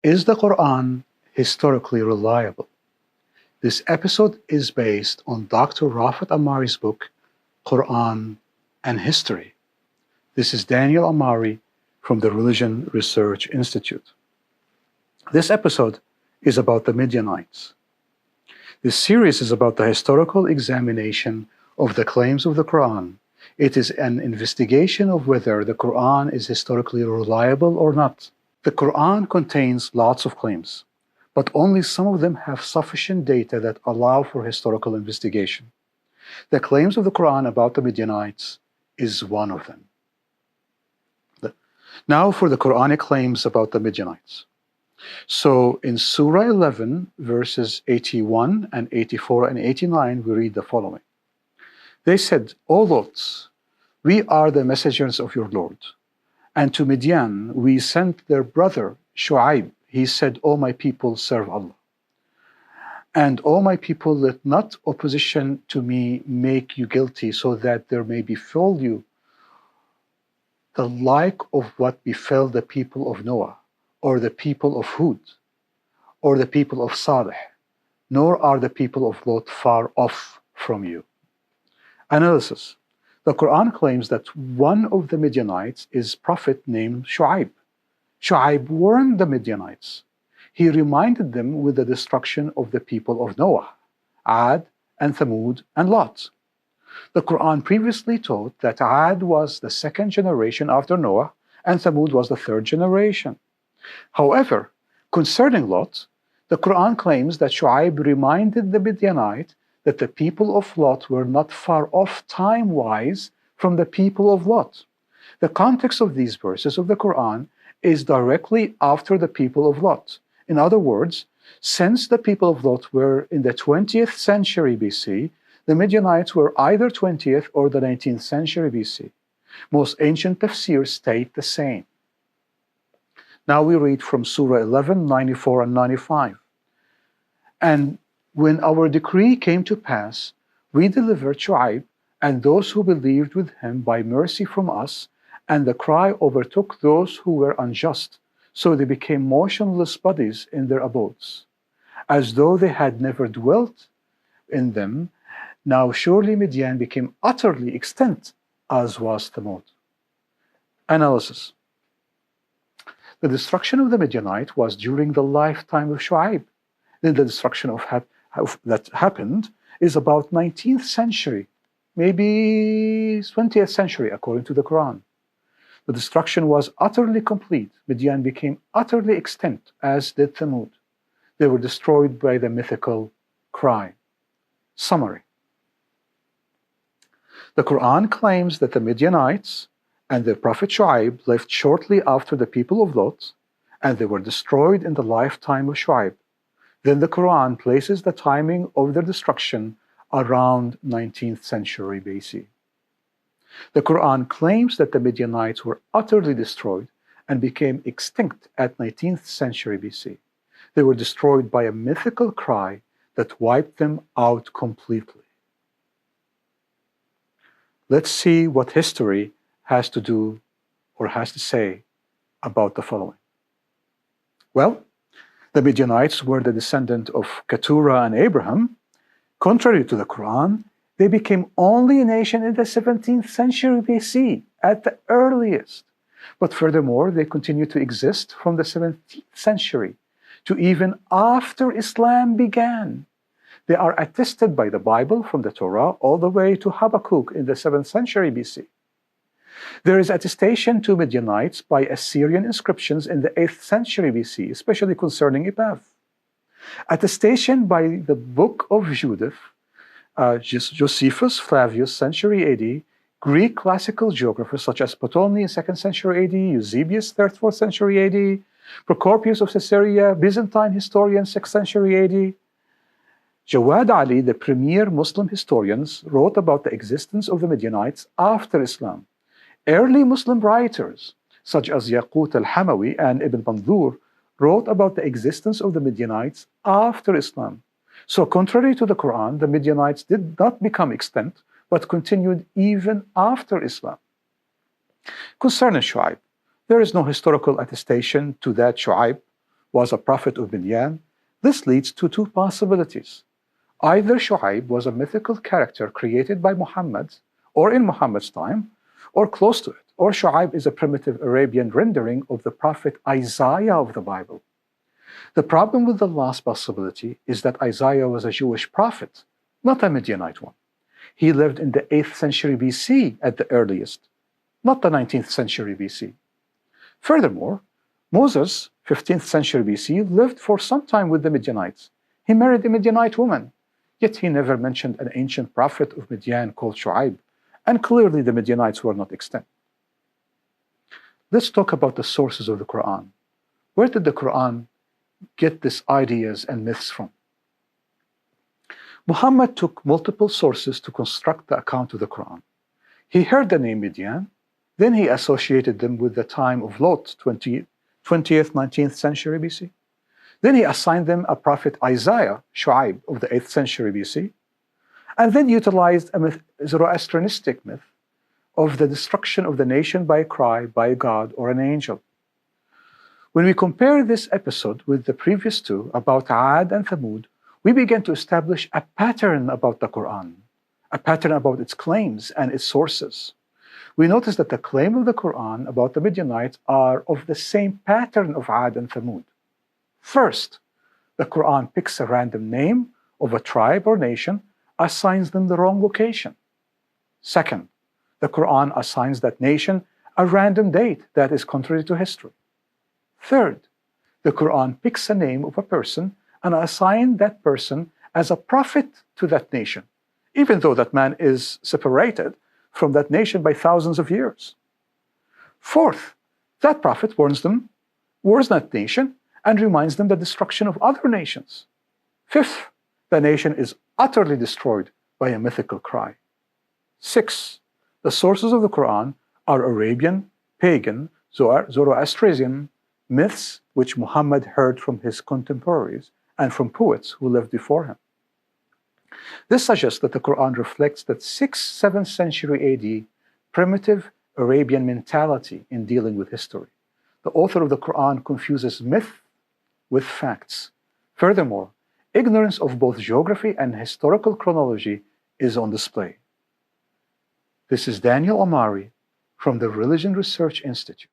Is the Quran historically reliable? This episode is based on Dr. Rafat Amari's book, Quran and History. This is Daniel Amari from the Religion Research Institute. This episode is about the Midianites. This series is about the historical examination of the claims of the Quran. It is an investigation of whether the Quran is historically reliable or not. The Quran contains lots of claims, but only some of them have sufficient data that allow for historical investigation. The claims of the Quran about the Midianites is one of them. Now for the Quranic claims about the Midianites. So in Surah 11, verses 81 and 84 and 89, we read the following. They said, O Lot, we are the messengers of your Lord. And to Midian we sent their brother Shu'aib. He said, O my people, serve Allah. And O my people, let not opposition to me make you guilty, so that there may befall you the like of what befell the people of Noah, or the people of Hud, or the people of Salih, nor are the people of Lot far off from you. Analysis. The Quran claims that one of the Midianites is a prophet named Shu'aib. Shu'aib warned the Midianites. He reminded them with the destruction of the people of Noah, Ad and Thamud and Lot. The Quran previously taught that Ad was the second generation after Noah and Thamud was the third generation. However, concerning Lot, the Quran claims that Shu'aib reminded the Midianite that the people of Lot were not far off time-wise from the people of Lot. The context of these verses of the Quran is directly after the people of Lot. In other words, since the people of Lot were in the 20th century BC, the Midianites were either 20th or the 19th century BC. Most ancient tafsirs state the same. Now we read from Surah 11, 94 and 95. And when our decree came to pass, we delivered Shu'aib and those who believed with him by mercy from us, and the cry overtook those who were unjust, so they became motionless bodies in their abodes, as though they had never dwelt in them. Now surely Midian became utterly extinct, as was Thamud. Analysis. The destruction of the Midianite was during the lifetime of Shu'aib. Then the destruction that happened is about 19th century, maybe 20th century, according to the Quran. The destruction was utterly complete. Midian became utterly extinct, as did Thamud. They were destroyed by the mythical cry. Summary. The Quran claims that the Midianites and their prophet Shu'aib lived shortly after the people of Lot, and they were destroyed in the lifetime of Shu'aib. Then the Quran places the timing of their destruction around 19th century BC. The Quran claims that the Midianites were utterly destroyed and became extinct at 19th century BC. They were destroyed by a mythical cry that wiped them out completely. Let's see what history has to do or has to say about the following. Well, the Midianites were the descendant of Keturah and Abraham. Contrary to the Quran, they became only a nation in the 17th century BC, at the earliest. But furthermore, they continued to exist from the 17th century to even after Islam began. They are attested by the Bible from the Torah all the way to Habakkuk in the 7th century BC. There is attestation to Midianites by Assyrian inscriptions in the 8th century BC, especially concerning Ibav. Attestation by the Book of Judith, Josephus Flavius, century AD, Greek classical geographers such as Ptolemy in 2nd century AD, Eusebius, 3rd, 4th century AD, Procopius of Caesarea, Byzantine historian, 6th century AD. Jawad Ali, the premier Muslim historians, wrote about the existence of the Midianites after Islam. Early Muslim writers, such as Yaqut al-Hamawi and Ibn Mandur, wrote about the existence of the Midianites after Islam. So contrary to the Quran, the Midianites did not become extinct, but continued even after Islam. Concerning Shu'aib, there is no historical attestation to that Shu'aib was a prophet of Midian. This leads to two possibilities. Either Shu'aib was a mythical character created by Muhammad, or in Muhammad's time, or close to it, or Shu'aib is a primitive Arabian rendering of the prophet Isaiah of the Bible. The problem with the last possibility is that Isaiah was a Jewish prophet, not a Midianite one. He lived in the 8th century BC at the earliest, not the 19th century BC. Furthermore, Moses, 15th century BC, lived for some time with the Midianites. He married a Midianite woman, yet he never mentioned an ancient prophet of Midian called Shu'aib, and clearly the Midianites were not extant. Let's talk about the sources of the Quran. Where did the Quran get these ideas and myths from? Muhammad took multiple sources to construct the account of the Quran. He heard the name Midian, then he associated them with the time of Lot, 20th, 19th century BC. Then he assigned them a prophet Isaiah, Shu'aib, of the 8th century BC, and then utilized a Zoroastrianistic myth of the destruction of the nation by a cry by a god or an angel. When we compare this episode with the previous two about Ad and Thamud, we begin to establish a pattern about the Quran, a pattern about its claims and its sources. We notice that the claim of the Quran about the Midianites are of the same pattern of Ad and Thamud. First, the Quran picks a random name of a tribe or nation, assigns them the wrong location. Second, the Quran assigns that nation a random date that is contrary to history. Third, the Quran picks a name of a person and assigns that person as a prophet to that nation, even though that man is separated from that nation by thousands of years. Fourth, that prophet warns that nation and reminds them the destruction of other nations. Fifth, the nation is utterly destroyed by a mythical cry. Six, the sources of the Quran are Arabian, pagan, Zoroastrian myths which Muhammad heard from his contemporaries and from poets who lived before him. This suggests that the Quran reflects that 6th, 7th century AD primitive Arabian mentality in dealing with history. The author of the Quran confuses myth with facts. Furthermore, ignorance of both geography and historical chronology is on display. This is Daniel Amari from the Religion Research Institute.